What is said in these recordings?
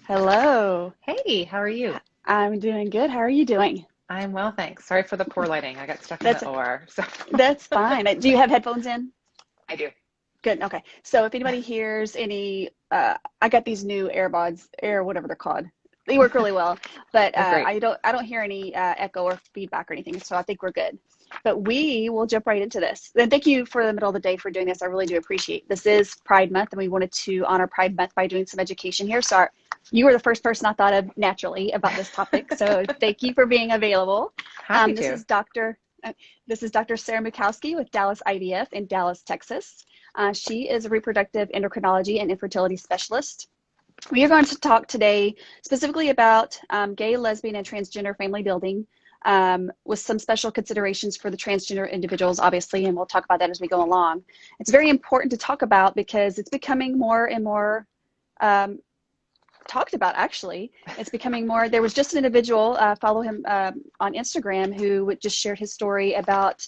Hello. Hey, how are you? I'm doing good. How are you doing? I'm well, thanks. Sorry for the poor lighting. I got stuck in That's the OR, so that's fine. Do you have headphones in? I do. Good. Okay. So if anybody hears any, I got these new AirBods, Air whatever they're called. They work really well, but They're great. I don't hear any echo or feedback or anything. So I think we're good. But we will jump right into this. And thank you for the middle of the day for doing this. I really do appreciate. This is Pride Month, and we wanted to honor Pride Month by doing some education here. So you were the first person I thought of naturally about this topic. So thank you for being available. Happy This to. is Dr. Sara Mucowski with Dallas IVF in Dallas, Texas. She is a reproductive endocrinology and infertility specialist. We are going to talk today specifically about gay, lesbian, and transgender family building with some special considerations for the transgender individuals, obviously, and we'll talk about that as we go along. It's very important to talk about because it's becoming more and more talked about, actually. It's becoming more. There was just an individual, follow him on Instagram, who just shared his story about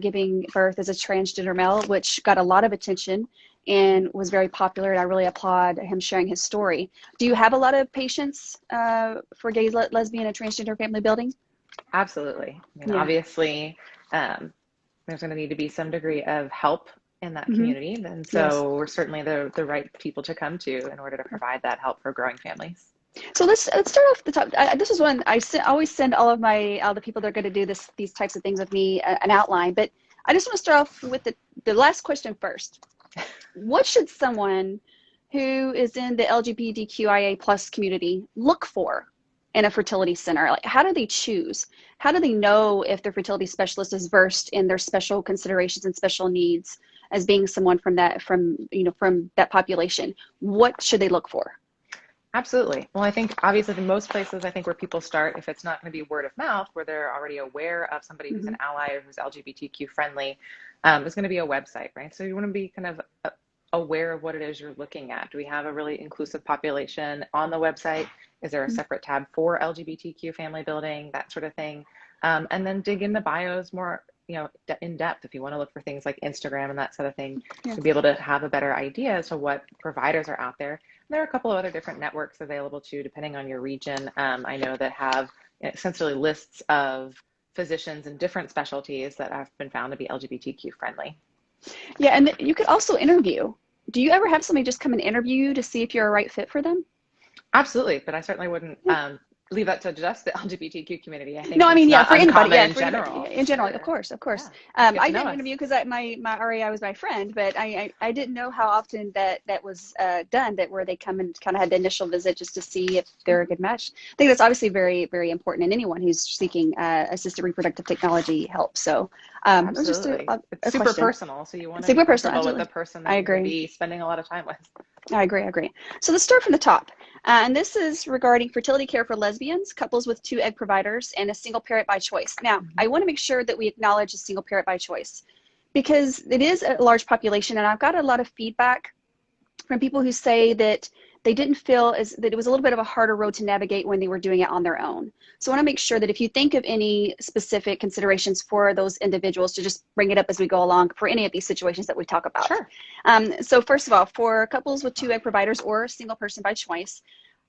giving birth as a transgender male, which got a lot of attention and was very popular. And I really applaud him sharing his story. Do you have a lot of patients for gay, lesbian, and transgender family building? Absolutely. I mean, Yeah. obviously, there's going to need to be some degree of help in that Hmm. community. And Yes. so we're certainly the right people to come to in order to provide that help for growing families. So let's start off the top. This is one always send all the people that are going to do these types of things with me an outline. But I just want to start off with the last question first. What should someone who is in the LGBTQIA plus community look for in a fertility center? Like, how do they choose? How do they know if their fertility specialist is versed in their special considerations and special needs as being someone from that population? What should they look for? Absolutely. Well, I think obviously the most places I think where people start, if it's not going to be word of mouth, where they're already aware of somebody who's Hmm. an ally or who's LGBTQ friendly, is going to be a website, right? So you want to be kind of aware of what it is you're looking at. Do we have a really inclusive population on the website? Is there a separate tab for LGBTQ family building, that sort of thing? And then dig into bios more, in depth if you want to look for things like Instagram and that sort of thing Yeah. to be able to have a better idea as to what providers are out there. There are a couple of other different networks available too, depending on your region. I know that have essentially lists of physicians in different specialties that have been found to be LGBTQ friendly. Yeah, and you could also interview. Do you ever have somebody just come and interview you to see if you're a right fit for them? Absolutely, but I certainly wouldn't leave that to just the LGBTQ community. I No, think I it's mean, yeah, not for anybody. uncommon Yeah, in for anybody. general. In general, of Sure. course, of course. Yeah. Get to I know did an us. interview because my REI was my friend, but I didn't know how often that was done. That where they come and kind of had the initial visit just to see if they're a good match. I think that's obviously very, very important in anyone who's seeking assisted reproductive technology help. So it was just Absolutely. It's a super question. personal, so you want to be Super personal, comfortable with the absolutely. person I that you're going to agree. be spending a lot of time with. I agree. I agree. So let's start from the top. And this is regarding fertility care for lesbians, couples with two egg providers, and a single parent by choice. Now, Mhm. I want to make sure that we acknowledge a single parent by choice because it is a large population. And I've got a lot of feedback from people who say that they didn't feel as that it was a little bit of a harder road to navigate when they were doing it on their own. So I want to make sure that if you think of any specific considerations for those individuals, to just bring it up as we go along for any of these situations that we talk about. Sure. So first of all, for couples with two egg providers or a single person by choice,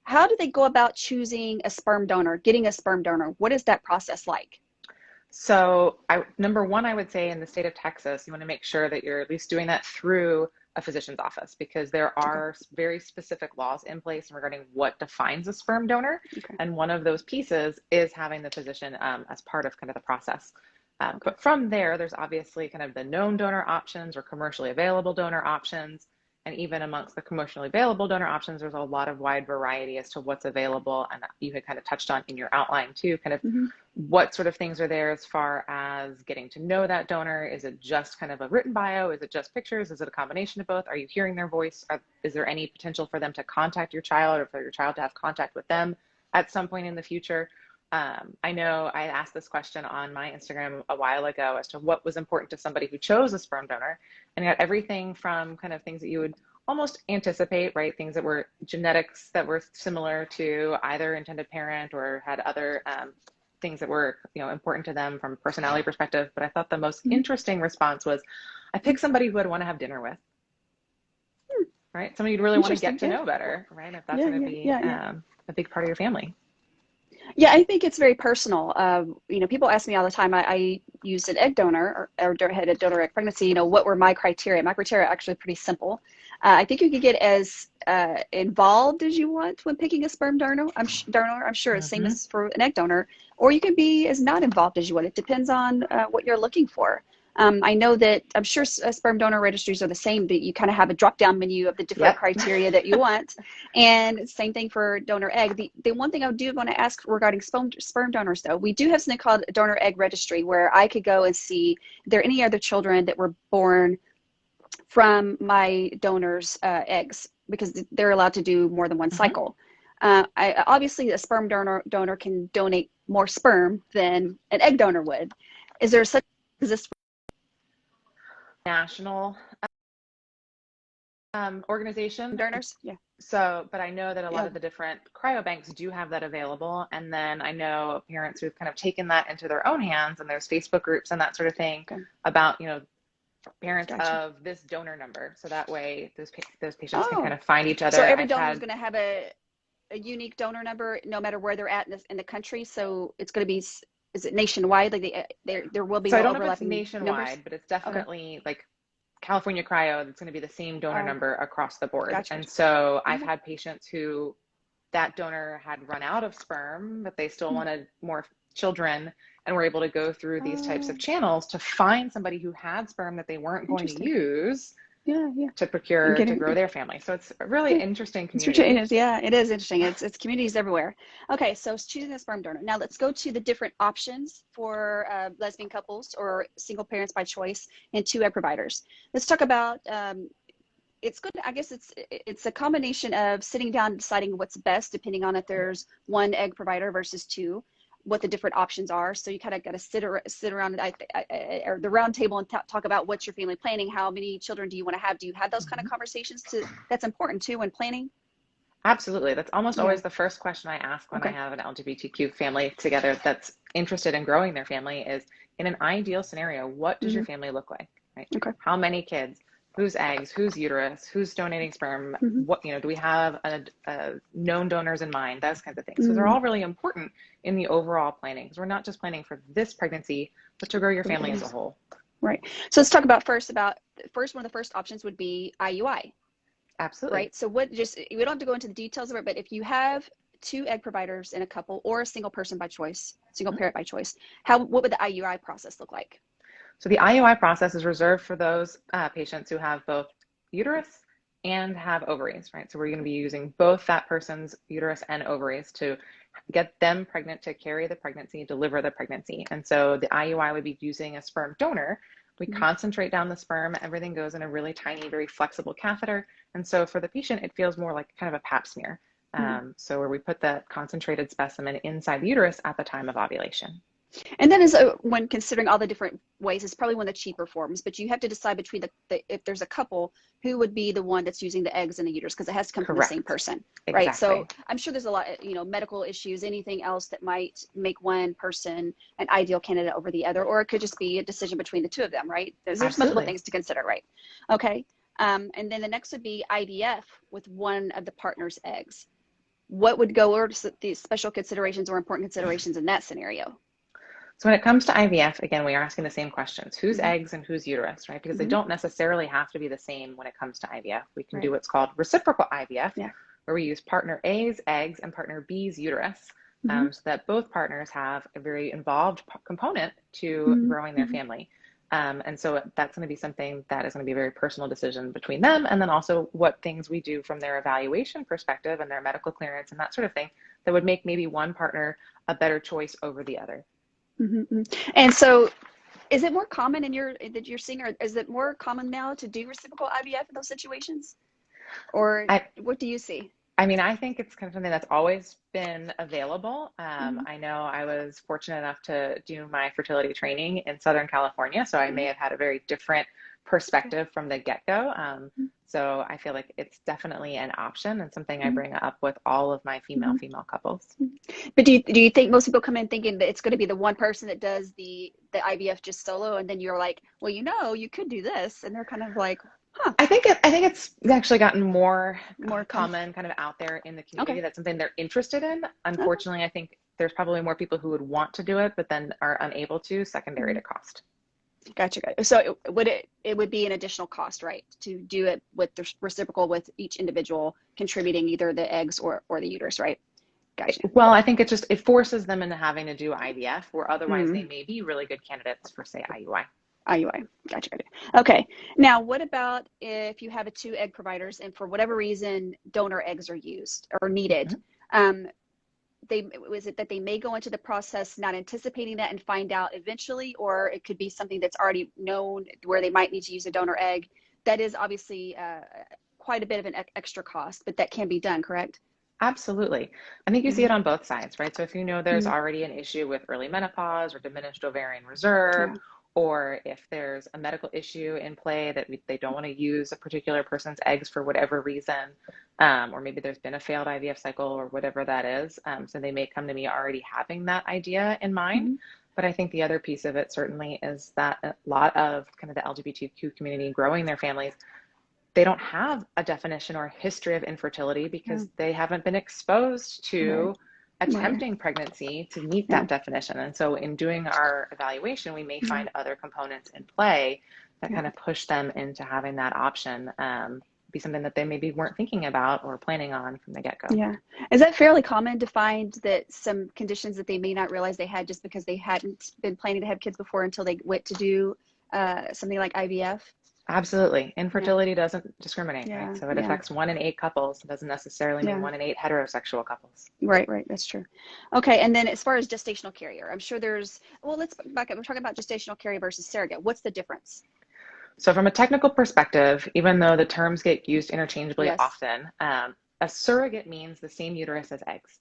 how do they go about choosing a sperm donor, getting a sperm donor? What is that process like? So, number one, I would say in the state of Texas, you want to make sure that you're at least doing that through a physician's office because there Okay. are very specific laws in place regarding what defines a sperm donor. Okay. And one of those pieces is having the physician as part of kind of the process. Okay. But from there, there's obviously kind of the known donor options or commercially available donor options. And even amongst the commercially available donor options, there's a lot of wide variety as to what's available. And you had kind of touched on in your outline too, kind of Mm-hmm. what sort of things are there as far as getting to know that donor? Is it just kind of a written bio? Is it just pictures? Is it a combination of both? Are you hearing their voice? Is there any potential for them to contact your child or for your child to have contact with them at some point in the future? I know I asked this question on my Instagram a while ago as to what was important to somebody who chose a sperm donor, and got everything from kind of things that you would almost anticipate, right? Things that were genetics that were similar to either intended parent or had other things that were important to them from a personality perspective. But I thought the most Mm-hmm. interesting response was, I picked somebody who I'd want to have dinner with. right? Somebody you'd really want to Interesting. get to know better, right? If that's Yeah, going to yeah, be yeah, yeah. a big part of your family. Yeah, I think it's very personal. You know, people ask me all the time. I used an egg donor or had a donor egg pregnancy. You know, what were my criteria? My criteria are actually pretty simple. I think you could get as involved as you want when picking a sperm donor. I'm sure it's same Mm-hmm. as for an egg donor, or you can be as not involved as you want. It depends on what you're looking for. I know that I'm sure sperm donor registries are the same, but you kind of have a drop down menu of the different Yep. criteria that you want. And same thing for donor egg. The one thing I do want to ask regarding sperm donors, though, we do have something called a donor egg registry where I could go and see if there are any other children that were born from my donor's eggs, because they're allowed to do more than one Mm-hmm. cycle. Obviously, a sperm donor can donate more sperm than an egg donor would. Is there such exist National organization. donors? Yeah. So, but I know that a lot Yeah. of the different cryobanks do have that available. And then I know parents who've kind of taken that into their own hands, and there's Facebook groups and that sort of thing Okay. about, you know, parents Gotcha. of this donor number. So that way those patients can kind Oh, of find each other. so every I've donor is had, going to have a unique donor number no matter where they're at in the country. So it's going to be, is it nationwide? Like there will be so I no don't know if it's overlapping numbers? nationwide, but it's Okay. definitely like California Cryo, it's going to be the same donor Oh, number across the board. gotcha. And so I've Okay. had patients who that donor had run out of sperm, but they still wanted more children, and were able to go through these types of Oh, channels to find somebody who had sperm that they weren't going to interesting. use Yeah, yeah. to And procure to getting, grow their family. So it's a really yeah. interesting It's community. yeah, it is interesting. It's communities everywhere. Okay, so it's choosing a sperm donor. Now let's go to the different options for lesbian couples or single parents by choice and two egg providers. Let's talk about. It's good. I guess it's a combination of sitting down and deciding what's best, depending on if there's one egg provider versus two, what the different options are. So you kind of got to sit around or the round table and talk about what's your family planning. How many children do you want to have? Do you have those kind of conversations? That's important too when planning. Absolutely. That's almost Yeah. always the first question I ask when I Okay. have an LGBTQ family together that's interested in growing their family is, in an ideal scenario, what does your Hmm. family look like? Right? Okay. How many kids? Whose eggs? Whose uterus? Who's donating sperm? Hmm. What, do we have a known donors in mind? Those kinds of things. So they're Hmm. all really important in the overall planning, because we're not just planning for this pregnancy, but to grow your family as a whole. Right. So let's talk about one of the first options would be IUI. Absolutely. Right. So we don't have to go into the details of it, but if you have two egg providers in a couple or a single person by choice, single parent by choice, what would the IUI process look like? So the IUI process is reserved for those patients who have both uterus and have ovaries, right? So we're going to be using both that person's uterus and ovaries to get them pregnant, to carry the pregnancy, deliver the pregnancy. And so the IUI would be using a sperm donor. We concentrate down the sperm. Everything goes in a really tiny, very flexible catheter. And so for the patient, it feels more like kind of a pap smear. So where we put that concentrated specimen inside the uterus at the time of ovulation. And that is when considering all the different ways, it's probably one of the cheaper forms, but you have to decide between if there's a couple, who would be the one that's using the eggs and the uterus, because it has to come from the same person, right? Exactly. So I'm sure there's a lot, medical issues, anything else that might make one person an ideal candidate over the other, or it could just be a decision between the two of them, right? There's multiple things to consider, right? Okay. And then the next would be IVF with one of the partner's eggs. What would go over the special considerations or important considerations in that scenario? So when it comes to IVF, again, we are asking the same questions: whose eggs and whose uterus, right? Because they don't necessarily have to be the same when it comes to IVF. We can do what's called reciprocal IVF, where we use partner A's eggs and partner B's uterus, so that both partners have a very involved component to growing their family. And so that's going to be something that is going to be a very personal decision between them, and then also what things we do from their evaluation perspective and their medical clearance and that sort of thing that would make maybe one partner a better choice over the other. And so is it more common that you're seeing, or is it more common now to do reciprocal IVF in those situations? Or what do you see? I mean, I think it's kind of something that's always been available. I know I was fortunate enough to do my fertility training in Southern California, so I may have had a very different perspective from the get-go. So I feel like it's definitely an option and something I bring up with all of my female couples. But do you think most people come in thinking that it's going to be the one person that does the IVF just solo, and then you're like, well, you could do this, and they're kind of like, Huh. I think it's actually gotten more More common kind of out there in the community. Okay. That's something they're interested in. Okay. Unfortunately, I think there's probably more people who would want to do it, but then are unable to, secondary Mhm. to cost. Gotcha. So it would be an additional cost, right, to do it with the reciprocal with each individual contributing either the eggs or the uterus, right? Gotcha. Well, I think it forces them into having to do IVF, where otherwise they Mm. may be really good candidates for, say, IUI. IUI. Gotcha. Okay. Now, what about if you have a two egg providers and for whatever reason donor eggs are used or needed? Um, is it that they may go into the process not anticipating that and find out eventually, or it could be something that's already known where they might need to use a donor egg? That is obviously quite a bit of an extra cost, but that can be done, correct? Absolutely. I think you see Mm-hmm. it on both sides, right? So if you know there's Mm-hmm. already an issue with early menopause or diminished ovarian reserve, Yeah. or if there's a medical issue in play that they don't want to use a particular person's eggs for whatever reason, or maybe there's been a failed IVF cycle or whatever that is. So they may come to me already having that idea in mind. Mm-hmm. But I think the other piece of it certainly is that a lot of kind of the LGBTQ community growing their families, they don't have a definition or a history of infertility Yeah. because they haven't been exposed Right. to Right. attempting pregnancy to meet Yeah. that definition. And so in doing our evaluation, we may Yeah. find other components in play that Yeah. kind of push them into having that option be something that they maybe weren't thinking about or planning on from the get-go. Yeah. Is that fairly common to find that some conditions that they may not realize they had just because they hadn't been planning to have kids before until they went to do something like IVF? Absolutely. Yeah. Infertility doesn't discriminate, right? Yeah. So it Yeah. affects 1 in 8 couples. It doesn't necessarily mean Yeah. 1 in 8 heterosexual couples. Right. Right. That's true. Okay. And then as far as gestational carrier, I'm sure well, let's back up. We're talking about gestational carrier versus surrogate. What's the difference? So from a technical perspective, even though the terms get used interchangeably Yes. often, a surrogate means the same uterus as eggs.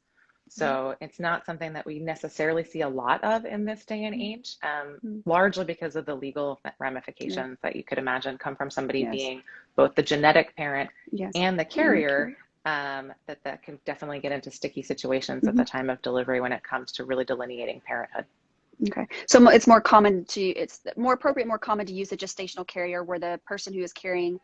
Mm-hmm. So it's not something that we necessarily see a lot of in this day and age, Mm-hmm. largely because of the legal Yeah. ramifications that you could imagine come from somebody Yes. being both the genetic parent Yes. and the And the carrier. carrier. That can definitely get into sticky situations at Mm-hmm. the time of delivery when it comes to really delineating parenthood. Okay. So it's more common it's more appropriate, more common to use a gestational carrier where the person who is carrying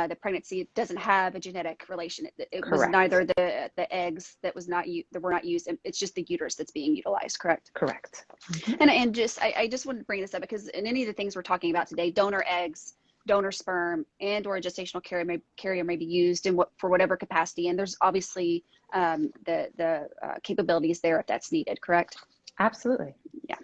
the pregnancy doesn't have a genetic relation. It was Correct. neither the eggs that were not used. It's just the uterus that's being utilized, correct? Correct. Mm-hmm. And I just wanted to bring this up because in any of the things we're talking about today, donor eggs, donor sperm, and or a gestational carrier may be used for whatever capacity. And there's obviously the capabilities there if that's needed, correct? Absolutely. Yeah.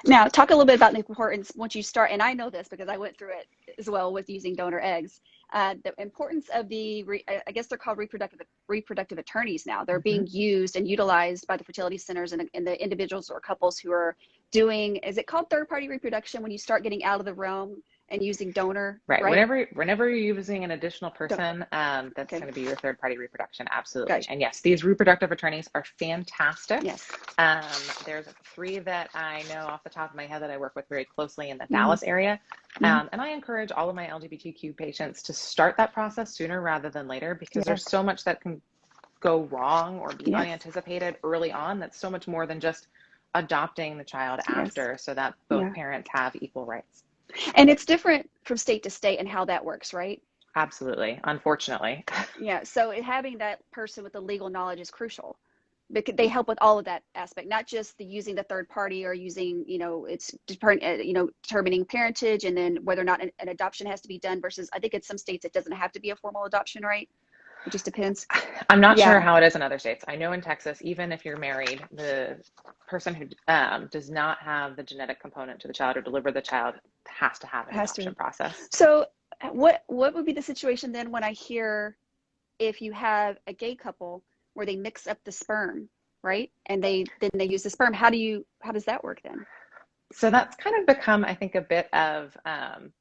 Now, talk a little bit about the importance once you start, and I know this because I went through it as well with using donor eggs. The importance of I guess they're called reproductive attorneys now. They're Mm-hmm. being used and utilized by the fertility centers and the individuals or couples who are doing, is it called third-party reproduction when you start getting out of the realm and using donor, Right. right? Whenever you're using an additional person, that's Okay. going to be your third party reproduction. Absolutely. Gotcha. And yes, these reproductive attorneys are fantastic. Yes. There's 3 that I know off the top of my head that I work with very closely in the Mm-hmm. Dallas area. Mm-hmm. And I encourage all of my LGBTQ patients to start that process sooner rather than later because there's Yes. so much that can go wrong or be Yes. unanticipated early on. That's so much more than just adopting the child after Yes. so that both Yeah. parents have equal rights. And it's different from state to state and how that works, right? Absolutely. Unfortunately. Yeah. So having that person with the legal knowledge is crucial because they help with all of that aspect, not just the using the third party or using, it's determining parentage and then whether or not an adoption has to be done versus I think in some states it doesn't have to be a formal adoption, right? It just depends. I'm not sure Yeah. how it is in other states. I know in Texas, even if you're married, the person who does not have the genetic component to the child or deliver the child has to have an adoption process. So what would be the situation then when I hear if you have a gay couple where they mix up the sperm, right? And they use the sperm. How does that work then? So that's kind of become, I think, a bit of an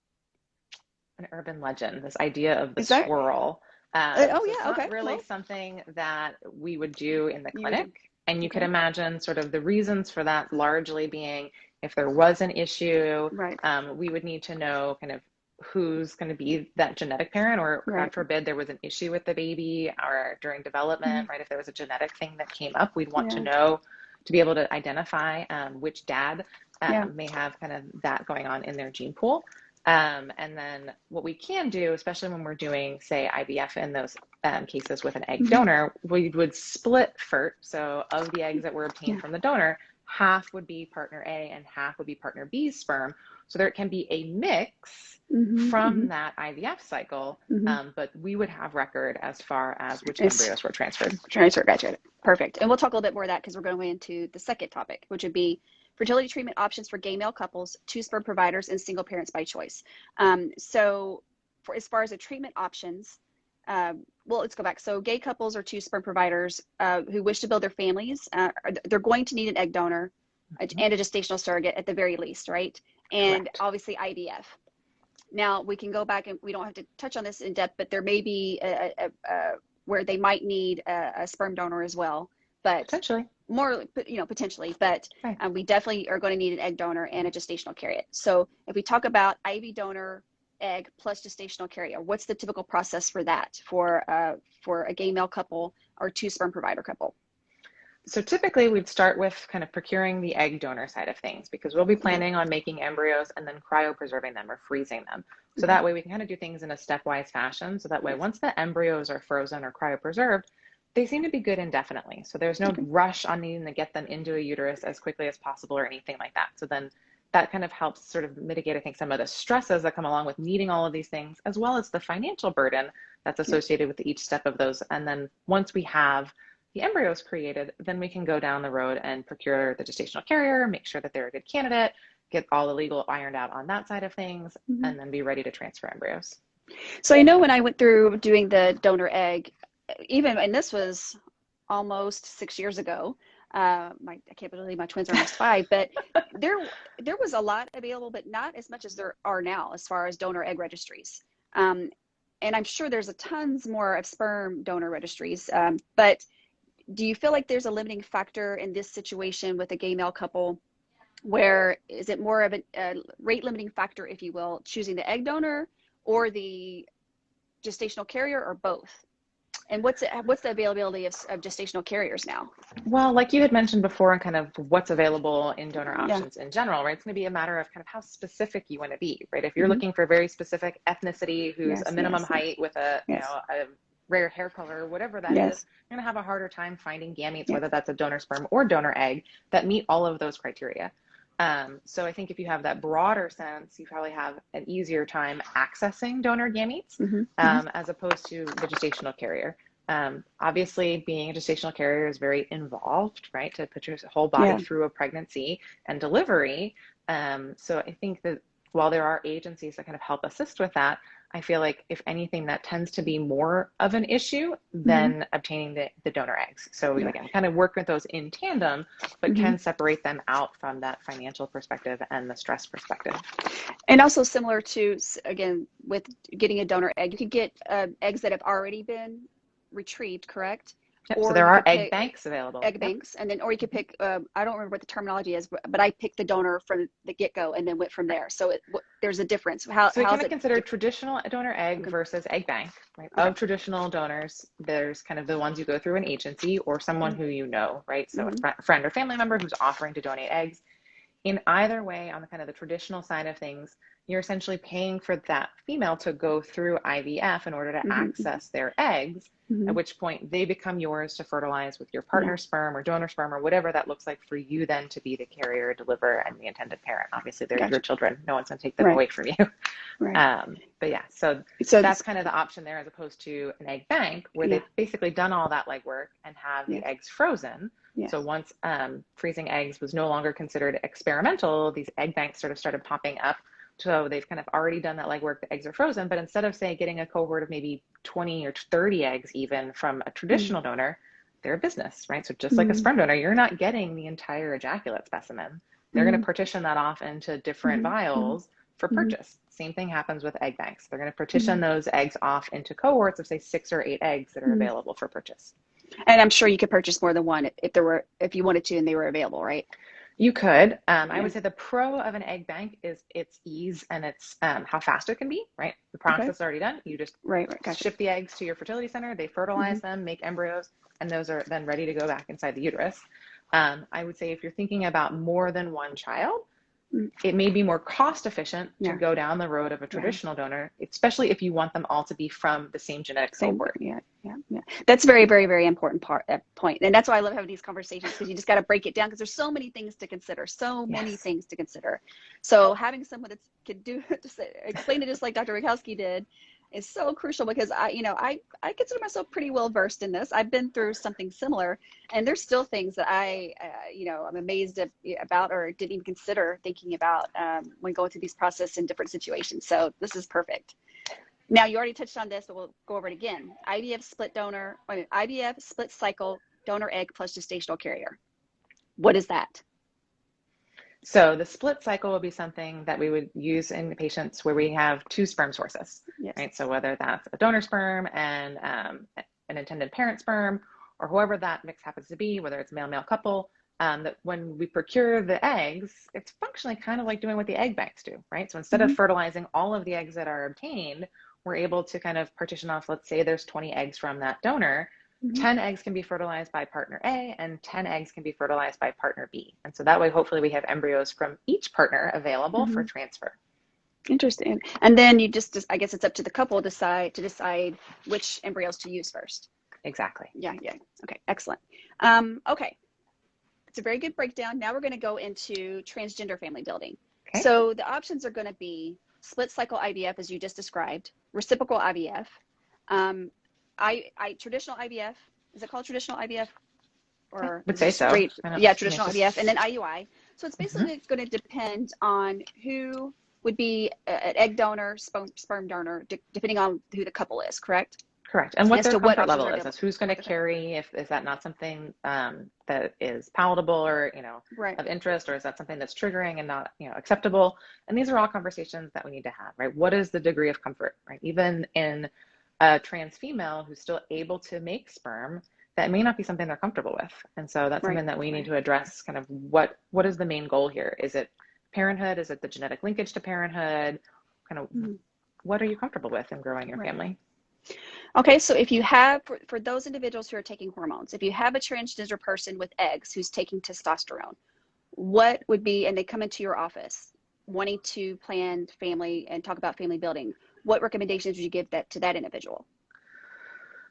urban legend, this idea of the swirl. Oh, yeah. It's Okay. not really something that we would do in the clinic. And you Okay. could imagine sort of the reasons for that largely being if there was an issue, Right. we would need to know kind of who's going to be that genetic parent, or Right. God forbid there was an issue with the baby or during development, right? If there was a genetic thing that came up, we'd want to know to be able to identify which dad may have kind of that going on in their gene pool. And then what we can do, especially when we're doing, say, IVF in those cases with an egg donor, we would split FERT. So of the eggs that were obtained from the donor, half would be partner A and half would be partner B's sperm. So there can be a mix from that IVF cycle, but we would have record as far as which embryos were transferred. Gotcha. Perfect. And we'll talk a little bit more of that because we're going into the second topic, which would be fertility treatment options for gay male couples, two sperm providers, and single parents by choice. So for as far as the treatment options, well, let's go back. So gay couples or two sperm providers who wish to build their families, they're going to need an egg donor and a gestational surrogate at the very least, right? And Correct. obviously IVF. Now we can go back and we don't have to touch on this in depth, but there may be where they might need a sperm donor as well, but potentially more, potentially, but we definitely are going to need an egg donor and a gestational carrier. So if we talk about IV donor, egg plus gestational carrier, what's the typical process for that for a gay male couple or two sperm provider couple? So typically we'd start with kind of procuring the egg donor side of things, because we'll be planning on making embryos and then cryopreserving them or freezing them. So that way we can kind of do things in a stepwise fashion. So that way, once the embryos are frozen or cryopreserved, they seem to be good indefinitely. So there's no rush on needing to get them into a uterus as quickly as possible or anything like that. So then that kind of helps sort of mitigate, I think, some of the stresses that come along with needing all of these things, as well as the financial burden that's associated with each step of those. And then once we have the embryos created, then we can go down the road and procure the gestational carrier, make sure that they're a good candidate, get all the legal ironed out on that side of things, and then be ready to transfer embryos. So I know when I went through doing the donor egg, and this was almost 6 years ago, I can't believe my twins are almost 5, but there was a lot available, but not as much as there are now as far as donor egg registries. And I'm sure there's a tons more of sperm donor registries, but do you feel like there's a limiting factor in this situation with a gay male couple, where is it more of a rate limiting factor, if you will, choosing the egg donor or the gestational carrier, or both? And what's the availability of gestational carriers now? Well, like you had mentioned before, and kind of what's available in donor options in general, right? It's going to be a matter of kind of how specific you want to be, right? If you're looking for a very specific ethnicity, who's a minimum height with a rare hair color, whatever that is, you're going to have a harder time finding gametes, whether that's a donor sperm or donor egg, that meet all of those criteria. So I think if you have that broader sense, you probably have an easier time accessing donor gametes as opposed to the gestational carrier. Obviously, being a gestational carrier is very involved, right? To put your whole body through a pregnancy and delivery. So I think that while there are agencies that kind of help assist with that, I feel like if anything, that tends to be more of an issue than obtaining the donor eggs. So again, kind of work with those in tandem, but can separate them out from that financial perspective and the stress perspective. And also similar to, again, with getting a donor egg, you could get eggs that have already been retrieved, correct? Yep, so there are egg banks available. Egg banks, and then, or you could pick, I don't remember what the terminology is, but I picked the donor from the get-go and then went from there. So there's a difference. So you kind of consider traditional donor egg versus egg bank, right? Of traditional donors, there's kind of the ones you go through an agency or someone who you know, right? So a friend or family member who's offering to donate eggs. In either way, on the kind of the traditional side of things, you're essentially paying for that female to go through IVF in order to access their eggs, at which point they become yours to fertilize with your partner's sperm or donor sperm or whatever that looks like for you then to be the carrier, deliver, and the intended parent. Obviously, they're your children. No one's going to take them away from you. But yeah, so that's kind of the option there, as opposed to an egg bank where they've basically done all that legwork and have the eggs frozen. So once freezing eggs was no longer considered experimental, these egg banks sort of started popping up. So they've kind of already done that legwork. The eggs are frozen, but instead of, say, getting a cohort of maybe 20 or 30 eggs even from a traditional donor, they're a business, right? So just like a sperm donor, you're not getting the entire ejaculate specimen. They're going to partition that off into different vials for purchase. Same thing happens with egg banks. They're going to partition those eggs off into cohorts of, say, 6 or 8 eggs that are available for purchase. And I'm sure you could purchase more than one if you wanted to and they were available, right? You could. I would say the pro of an egg bank is its ease and its how fast it can be, right? The process is already done. You just ship the eggs to your fertility center. They fertilize them, make embryos, and those are then ready to go back inside the uterus. I would say if you're thinking about more than one child, it may be more cost efficient to Yeah. go down the road of a traditional donor, especially if you want them all to be from the same genetic Same cohort. word. Yeah. That's very, very, very important point. And that's why I love having these conversations, because you just got to break it down, because there's so many things to consider, So having someone that could do just explain it just like Dr. Makowsky did is so crucial, because I consider myself pretty well versed in this. I've been through something similar, and there's still things that I'm amazed about, or didn't even consider thinking about when going through these processes in different situations. So this is perfect. Now, you already touched on this, but we'll go over it again. IVF split cycle donor egg plus gestational carrier. What is that? So the split cycle will be something that we would use in patients where we have two sperm sources, Yes. right? So whether that's a donor sperm and an intended parent sperm, or whoever that mix happens to be, whether it's male-male couple, that when we procure the eggs, it's functionally kind of like doing what the egg banks do, right? So instead of fertilizing all of the eggs that are obtained, we're able to kind of partition off, let's say there's 20 eggs from that donor, 10 eggs can be fertilized by partner A and 10 eggs can be fertilized by partner B. And so that way, hopefully we have embryos from each partner available for transfer. Interesting. And then I guess it's up to the couple to decide which embryos to use first. Exactly. Yeah. Okay, excellent. Okay. It's a very good breakdown. Now we're going to go into transgender family building. Okay. So the options are going to be split cycle IVF, as you just described, reciprocal IVF, traditional IVF. Is it called traditional IVF? Or would say so. Traditional IVF, and then IUI. So it's basically going to depend on who would be an egg donor, sperm donor, depending on who the couple is, correct? Correct. And what their comfort level is. Who's going to carry, is that not something that is palatable or, of interest, or is that something that's triggering and not, acceptable? And these are all conversations that we need to have, right? What is the degree of comfort, right? Even in a trans female who's still able to make sperm, that may not be something they're comfortable with. And so that's something that we need to address, kind of what is the main goal here? Is it parenthood? Is it the genetic linkage to parenthood? Kind of what are you comfortable with in growing your family? Okay, so if you have, for those individuals who are taking hormones, if you have a transgender person with eggs who's taking testosterone, what would be, and they come into your office wanting to plan family and talk about family building, what recommendations would you give to that individual?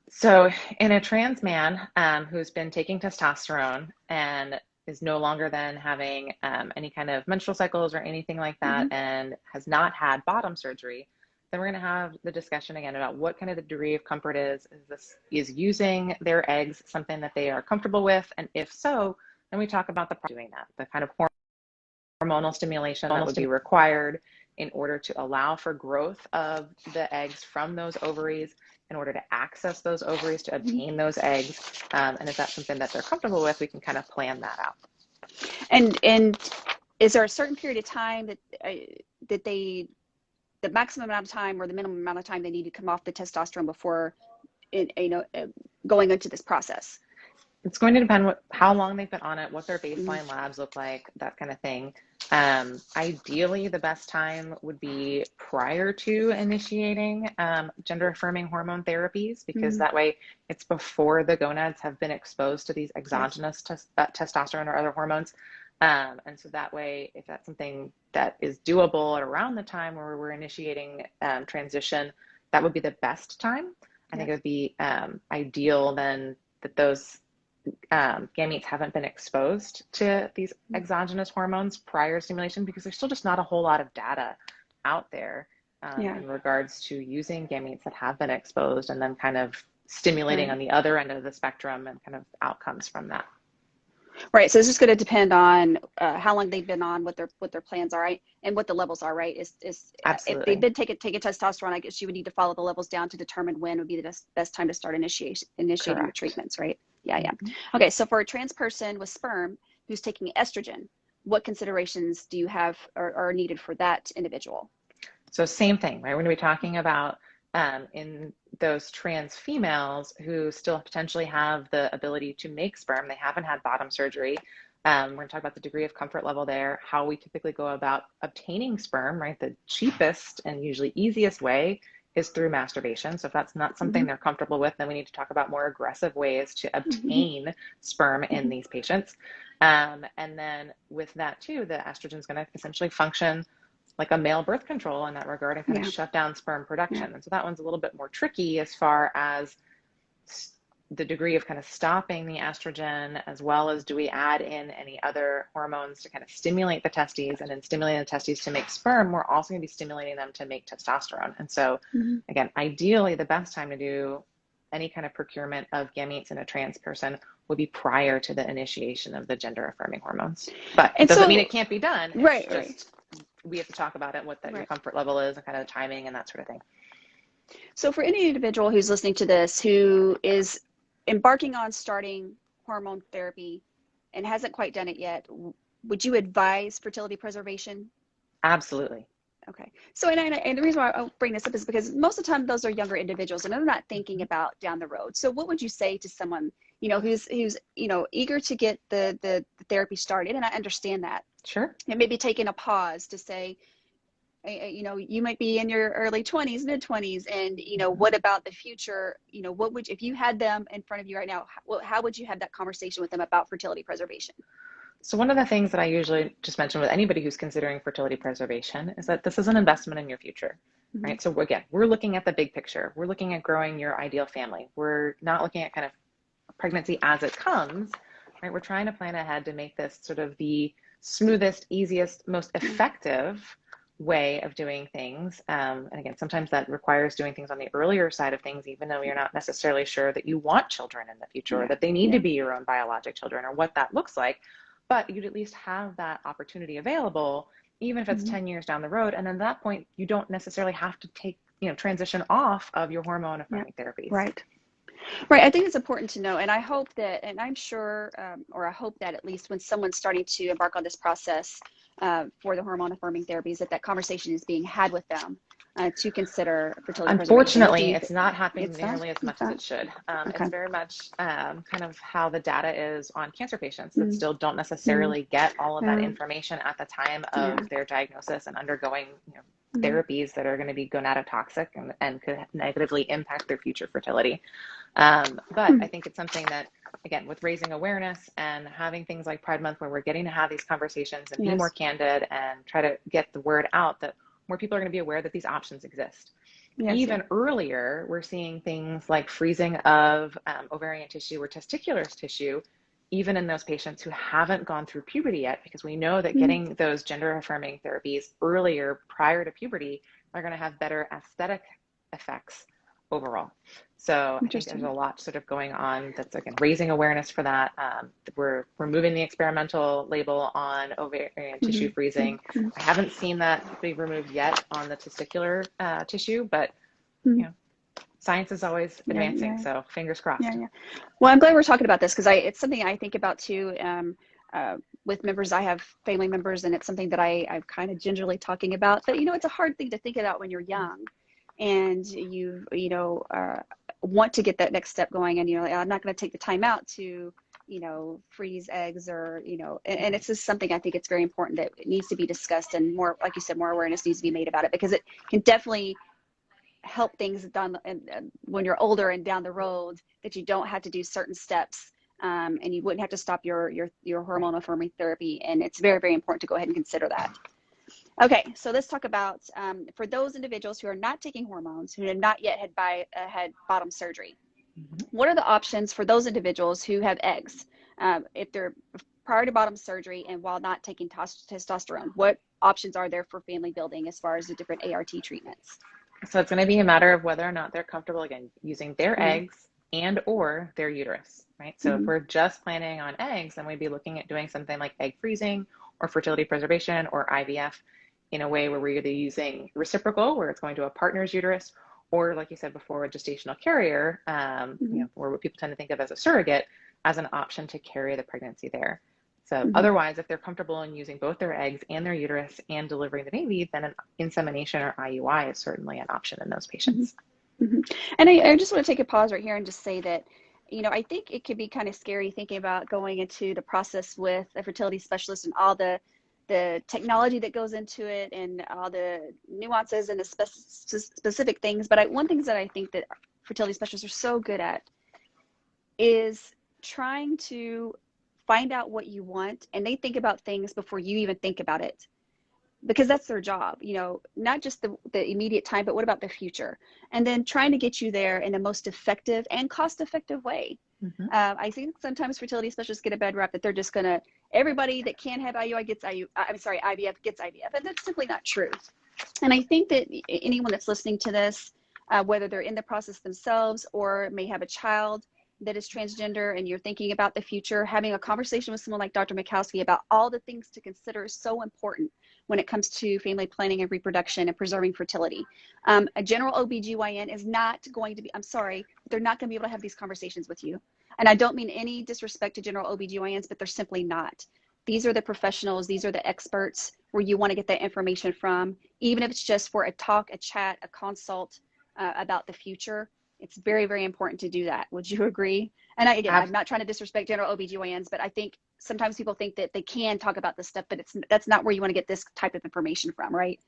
So in a trans man who's been taking testosterone and is no longer then having any kind of menstrual cycles or anything like that, and has not had bottom surgery, then we're going to have the discussion again about what kind of the degree of comfort is using their eggs something that they are comfortable with, and if so, then we talk about doing that, the kind of hormonal stimulation that would be required in order to allow for growth of the eggs from those ovaries, in order to access those ovaries to obtain those eggs, and if that's something that they're comfortable with, we can kind of plan that out. And is there a certain period of time that the maximum amount of time or the minimum amount of time they need to come off the testosterone before going into this process? It's going to depend how long they've been on it, what their baseline labs look like, that kind of thing. Ideally, the best time would be prior to initiating gender affirming hormone therapies, because that way it's before the gonads have been exposed to these exogenous testosterone or other hormones. And so that way, if that's something that is doable at around the time where we're initiating transition, that would be the best time. I think it would be ideal then that those gametes haven't been exposed to these exogenous hormones prior stimulation, because there's still just not a whole lot of data out there in regards to using gametes that have been exposed and then kind of stimulating on the other end of the spectrum and kind of outcomes from that. Right. So it's just going to depend on how long they've been on, what their plans are, right, and what the levels are, right? If they've been taking testosterone, I guess you would need to follow the levels down to determine when would be the best time to start initiating the treatments, right? Yeah. Okay. So for a trans person with sperm who's taking estrogen, what considerations do you have or are needed for that individual? So same thing, right? We're going to be talking about in those trans females who still potentially have the ability to make sperm, they haven't had bottom surgery. We're going to talk about the degree of comfort level there, how we typically go about obtaining sperm, right? The cheapest and usually easiest way is through masturbation. So if that's not something they're comfortable with, then we need to talk about more aggressive ways to obtain sperm in these patients. And then with that too, the estrogen is going to essentially function like a male birth control in that regard and kind of shut down sperm production. And so that one's a little bit more tricky as far as the degree of kind of stopping the estrogen, as well as do we add in any other hormones to kind of stimulate the testes, and in stimulating the testes to make sperm, we're also going to be stimulating them to make testosterone. And so again, ideally the best time to do any kind of procurement of gametes in a trans person would be prior to the initiation of the gender affirming hormones. But it doesn't mean it can't be done. It's just we have to talk about it, what your comfort level is, and kind of the timing and that sort of thing. So for any individual who's listening to this who is embarking on starting hormone therapy and hasn't quite done it yet, would you advise fertility preservation? Absolutely. Okay. So, and the reason why I'll bring this up is because most of the time those are younger individuals and they're not thinking about down the road. So what would you say to someone, you know, who's you know, eager to get the therapy started? And I understand that. Sure. And maybe taking a pause to say, you know, you might be in your early 20s, mid 20s, and, you know, what about the future? You know, what would, if you had them in front of you right now, how would you have that conversation with them about fertility preservation? So one of the things that I usually just mention with anybody who's considering fertility preservation is that this is an investment in your future, right? So again, we're looking at the big picture. We're looking at growing your ideal family. We're not looking at kind of pregnancy as it comes, right? We're trying to plan ahead to make this sort of the smoothest, easiest, most effective way of doing things. And again, sometimes that requires doing things on the earlier side of things, even though you're not necessarily sure that you want children in the future or that they need to be your own biologic children or what that looks like. But you'd at least have that opportunity available, even if it's 10 years down the road. And at that point, you don't necessarily have to take, you know, transition off of your hormone affirming therapies. Right. Right. I think it's important to know. And I hope that, and I'm sure, or I hope that at least when someone's starting to embark on this process for the hormone affirming therapies, that conversation is being had with them to consider fertility Unfortunately, it's not happening nearly as much as it should. It's very much kind of how the data is on cancer patients that still don't necessarily get all of that information at the time of their diagnosis and undergoing, you know, therapies that are going to be gonadotoxic and could negatively impact their future fertility. But I think it's something that, again, with raising awareness and having things like Pride Month where we're getting to have these conversations and be more candid and try to get the word out that more people are going to be aware that these options exist. Even earlier, we're seeing things like freezing of ovarian tissue or testicular tissue, even in those patients who haven't gone through puberty yet, because we know that getting those gender affirming therapies earlier prior to puberty are going to have better aesthetic effects overall. So I think there's a lot sort of going on that's, again, raising awareness for that. We're removing the experimental label on ovarian tissue freezing. I haven't seen that be removed yet on the testicular tissue, but you know, science is always advancing, so fingers crossed. Well, I'm glad we're talking about this because it's something I think about too. With members, I have family members, and it's something that I'm kind of gingerly talking about. But you know, it's a hard thing to think about when you're young, and you know want to get that next step going, and you know, I'm not going to take the time out to, you know, freeze eggs or, you know, and it's just something I think it's very important that it needs to be discussed, and more, like you said, more awareness needs to be made about it, because it can definitely help things done when you're older and down the road, that you don't have to do certain steps, and you wouldn't have to stop your hormone affirming therapy. And it's very, very important to go ahead and consider that. Okay, so let's talk about for those individuals who are not taking hormones, who have not yet had bottom surgery. What are the options for those individuals who have eggs, if they're prior to bottom surgery and while not taking testosterone? What options are there for family building as far as the different ART treatments? So it's going to be a matter of whether or not they're comfortable, again, using their eggs and or their uterus, right? So if we're just planning on eggs, then we'd be looking at doing something like egg freezing or fertility preservation or IVF in a way where we're either using reciprocal, where it's going to a partner's uterus, or like you said before, a gestational carrier, you know, or what people tend to think of as a surrogate, as an option to carry the pregnancy there. So otherwise, if they're comfortable in using both their eggs and their uterus and delivering the baby, then an insemination or IUI is certainly an option in those patients. And I just want to take a pause right here and just say that, you know, I think it could be kind of scary thinking about going into the process with a fertility specialist and all the technology that goes into it and all the nuances and the specific things. But one thing that I think that fertility specialists are so good at is trying to find out what you want, and they think about things before you even think about it, because that's their job, you know, not just the immediate time, but what about the future? And then trying to get you there in the most effective and cost-effective way. I think sometimes fertility specialists get a bad rap that they're just gonna, everybody that can have IUI gets IVF gets IVF, and that's simply not true. And I think that anyone that's listening to this, whether they're in the process themselves or may have a child that is transgender and you're thinking about the future, having a conversation with someone like Dr. Makowsky about all the things to consider is so important when it comes to family planning and reproduction and preserving fertility. A general OBGYN is not going to be, I'm sorry, they're not going to be able to have these conversations with you. And I don't mean any disrespect to general OBGYNs, but they're simply not. These are the professionals, these are the experts where you want to get that information from, even if it's just for a talk, a chat, a consult about the future. It's very, very important to do that. Would you agree? And I'm not trying to disrespect general OBGYNs, but I think sometimes people think that they can talk about this stuff, but that's not where you want to get this type of information from, right?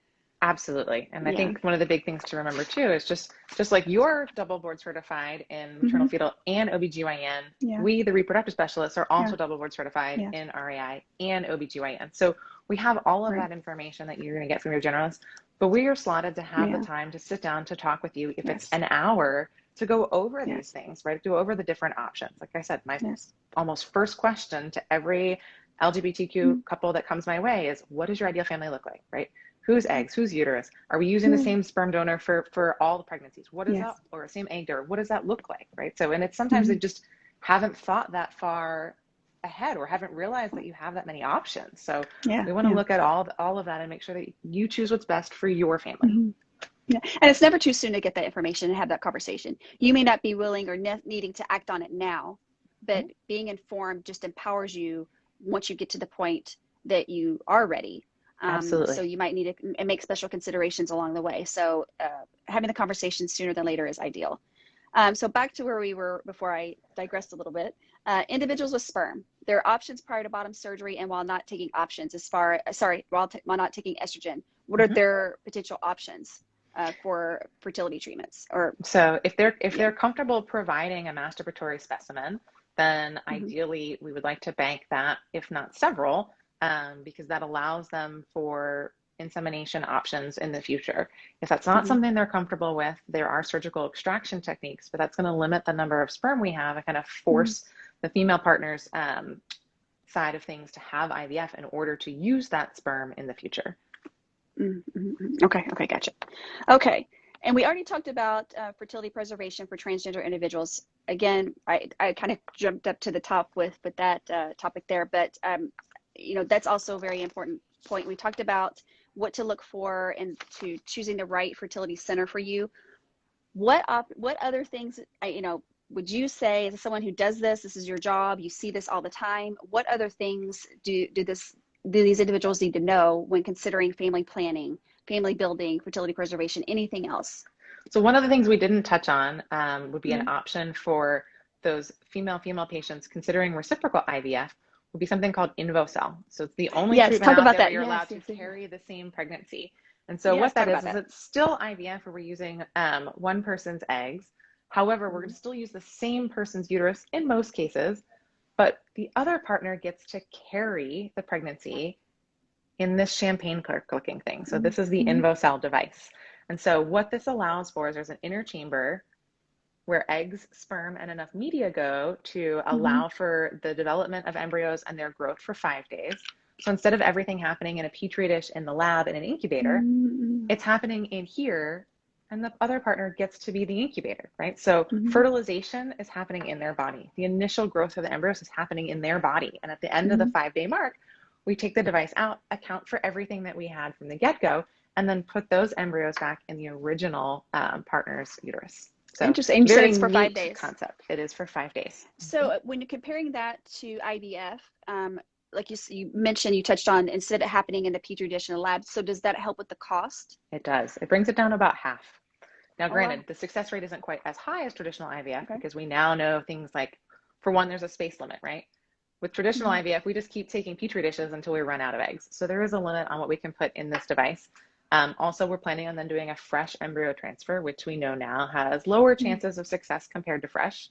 Absolutely. And I think one of the big things to remember too is just like you're double board certified in maternal fetal and OBGYN, we, the reproductive specialists, are also double board certified in RAI and OBGYN. So we have all of that information that you're going to get from your generalist, but we are slotted to have the time to sit down to talk with you if it's an hour to go over these things, right? Go over the different options. Like I said, my almost first question to every LGBTQ couple that comes my way is, what does your ideal family look like, right? Whose eggs, whose uterus? Are we using the same sperm donor for all the pregnancies? What is that, or same egg donor? What does that look like, right? So, and it's sometimes they just haven't thought that far ahead or haven't realized that you have that many options. So we want to look at all of that and make sure that you choose what's best for your family. Yeah, and it's never too soon to get that information and have that conversation. You may not be willing or needing to act on it now, but being informed just empowers you once you get to the point that you are ready. Absolutely. So you might need to make special considerations along the way. So having the conversation sooner than later is ideal. So back to where we were before I digressed a little bit. Individuals with sperm, there are options prior to bottom surgery and while not taking options while not taking estrogen. What are their potential options for fertility treatments? Or so if they're comfortable providing a masturbatory specimen, then ideally we would like to bank that, if not several, because that allows them for insemination options in the future. If that's not something they're comfortable with, there are surgical extraction techniques, but that's going to limit the number of sperm we have and kind of force the female partner's side of things to have IVF in order to use that sperm in the future. Okay, gotcha. Okay, and we already talked about fertility preservation for transgender individuals. Again, I kind of jumped up to the top with that topic there, but you know, that's also a very important point. We talked about what to look for and to choosing the right fertility center for you. What other things, you know, would you say, as someone who does this is your job, you see this all the time, what other things do these individuals need to know when considering family planning, family building, fertility preservation, anything else? So one of the things we didn't touch on would be an option for those female patients considering reciprocal IVF would be something called Invocell. So it's the only treatment out there where you're allowed to carry the same pregnancy. And so what that is it's still IVF where we're using one person's eggs. However, we're going to still use the same person's uterus in most cases, but the other partner gets to carry the pregnancy in this champagne cork-looking thing. So this is the Invocell device. And so what this allows for is there's an inner chamber where eggs, sperm, and enough media go to allow for the development of embryos and their growth for 5 days. So instead of everything happening in a petri dish in the lab in an incubator, it's happening in here, and the other partner gets to be the incubator, right? So fertilization is happening in their body. The initial growth of the embryos is happening in their body. And at the end of the 5-day mark, we take the device out, account for everything that we had from the get-go, and then put those embryos back in the original partner's uterus. So interesting. You said it's for 5 days. Concept. It is for 5 days. So when you're comparing that to IVF, like you mentioned, you touched on instead of happening in the petri dish in the lab. So does that help with the cost? It does. It brings it down about half. Now, granted, the success rate isn't quite as high as traditional IVF because we now know things like, for one, there's a space limit, right? With traditional IVF, we just keep taking petri dishes until we run out of eggs. So there is a limit on what we can put in this device. Also, we're planning on then doing a fresh embryo transfer, which we know now has lower chances of success compared to fresh,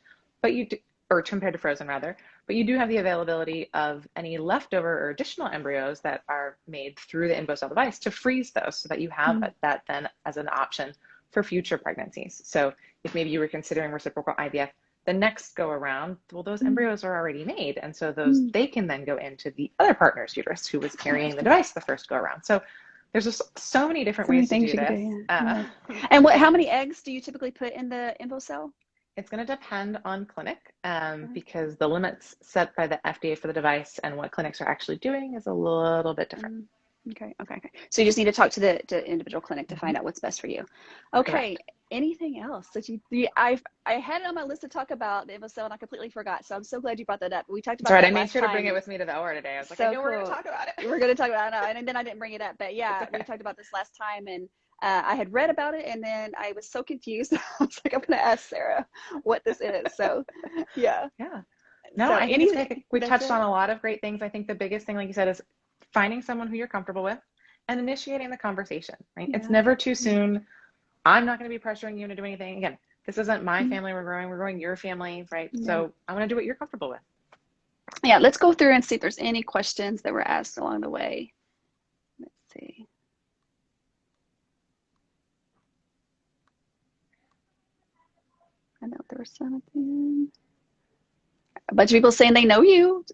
or compared to frozen rather. but you do have the availability of any leftover or additional embryos that are made through the Invocell device to freeze those so that you have that then as an option for future pregnancies. So if maybe you were considering reciprocal IVF the next go around, well, those embryos are already made. And so they can then go into the other partner's uterus who was carrying the device the first go around. So there's just so many different ways to do this. And how many eggs do you typically put in the Invocell? It's going to depend on clinic because the limits set by the FDA for the device and what clinics are actually doing is a little bit different. Okay. So you just need to talk to the individual clinic to find out what's best for you. Okay. Correct. Anything else that I had it on my list to talk about the Invocell and I completely forgot. So I'm so glad you brought that up. We talked about that I made sure to bring it with me to the OR today. I was like, I know we're going to talk about it. We're going to talk about it. And then I didn't bring it up. But yeah, we talked about this last time and I had read about it and then I was so confused. I was like, I'm going to ask Sara what this is. So yeah. No, so I think we've touched on a lot of great things. I think the biggest thing, like you said, is finding someone who you're comfortable with and initiating the conversation, right? It's never too soon. I'm not going to be pressuring you into doing anything. Again, this isn't my family we're growing your family, right? So I want to do what you're comfortable with. Yeah, let's go through and see if there's any questions that were asked along the way. Let's see. I know there was something. A bunch of people saying they know you.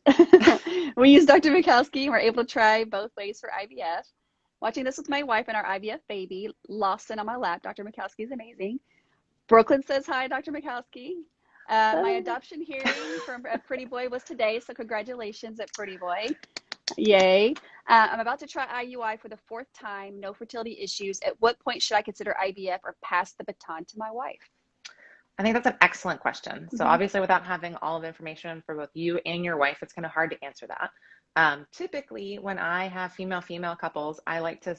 We use Dr. Makowsky and we're able to try both ways for IVF. Watching this with my wife and our IVF baby, Lawson on my lap. Dr. Makowsky is amazing. Brooklyn says hi, Dr. Makowsky. My adoption hearing from a Pretty Boy was today, so congratulations at Pretty Boy. Yay. I'm about to try IUI for the 4th time, no fertility issues. At what point should I consider IVF or pass the baton to my wife? I think that's an excellent question. So obviously without having all of the information for both you and your wife, it's kind of hard to answer that. Typically when I have female couples, I like to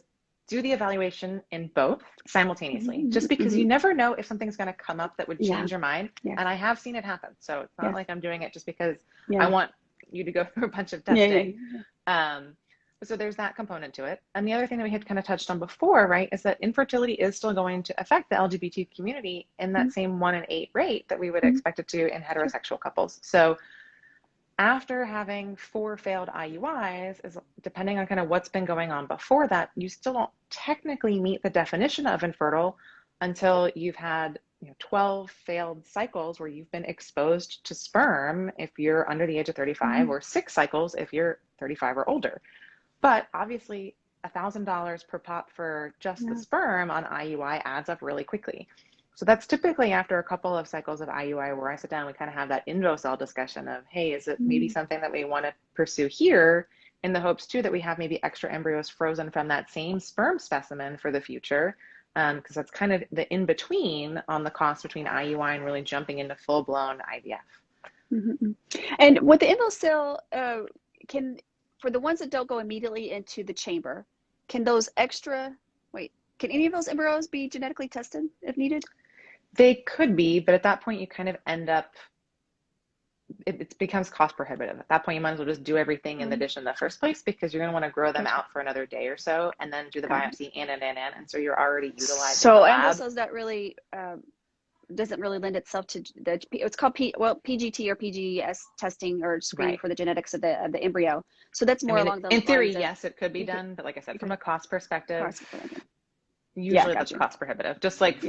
do the evaluation in both simultaneously, just because you never know if something's going to come up that would change your mind. And I have seen it happen. So it's not like I'm doing it just because I want you to go through a bunch of testing. So there's that component to it. And the other thing that we had kind of touched on before, right, is that infertility is still going to affect the LGBT community in that same 1 in 8 rate that we would expect it to in heterosexual couples. So after having 4 failed IUIs, is depending on kind of what's been going on before that, you still don't technically meet the definition of infertile until you've had 12 failed cycles where you've been exposed to sperm if you're under the age of 35 or 6 cycles if you're 35 or older. But obviously $1,000 per pop for just the sperm on IUI adds up really quickly. So that's typically after a couple of cycles of IUI where I sit down, we kind of have that Invocell discussion of, hey, is it maybe something that we want to pursue here in the hopes too that we have maybe extra embryos frozen from that same sperm specimen for the future? Because that's kind of the in-between on the cost between IUI and really jumping into full-blown IVF. And with the Invocell, for the ones that don't go immediately into the chamber, can any of those embryos be genetically tested if needed? They could be, but at that point you kind of end up, it becomes cost prohibitive. At that point you might as well just do everything in the dish in the first place because you're going to want to grow them out for another day or so and then do the biopsy and so you're already utilizing so Invocell's not really doesn't really lend itself to it's called PGT or PGS testing or screening for the genetics of the embryo. So that's more along the lines. In theory, yes, it could be done, but like I said, from a cost perspective, usually that's cost prohibitive. Just like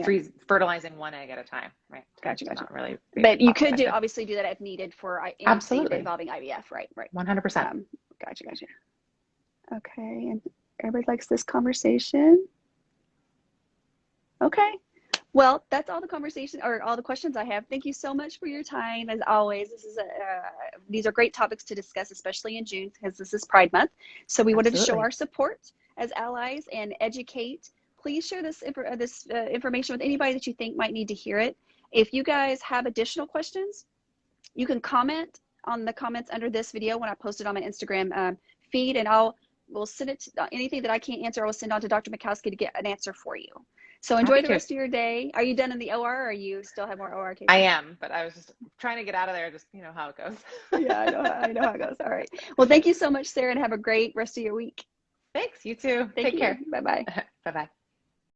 fertilizing 1 egg at a time, right? Gotcha. Not really. But you could obviously do that if needed for anything involving IVF, right? 100%. Gotcha. Okay, and everybody likes this conversation. Okay. Well, that's all the conversation or all the questions I have. Thank you so much for your time. As always, these are great topics to discuss, especially in June because this is Pride Month. So we wanted to show our support as allies and educate. Please share this information with anybody that you think might need to hear it. If you guys have additional questions, you can comment on the comments under this video when I post it on my Instagram feed, and we'll send it to anything that I can't answer. I will send on to Dr. Makowsky to get an answer for you. So enjoy the rest of your day. Are you done in the OR or you still have more OR cases? I am, but I was just trying to get out of there. Just, how it goes. Yeah, I know how it goes. All right. Well, thank you so much, Sara, and have a great rest of your week. Thanks. You too. Take care. Bye-bye. Bye-bye.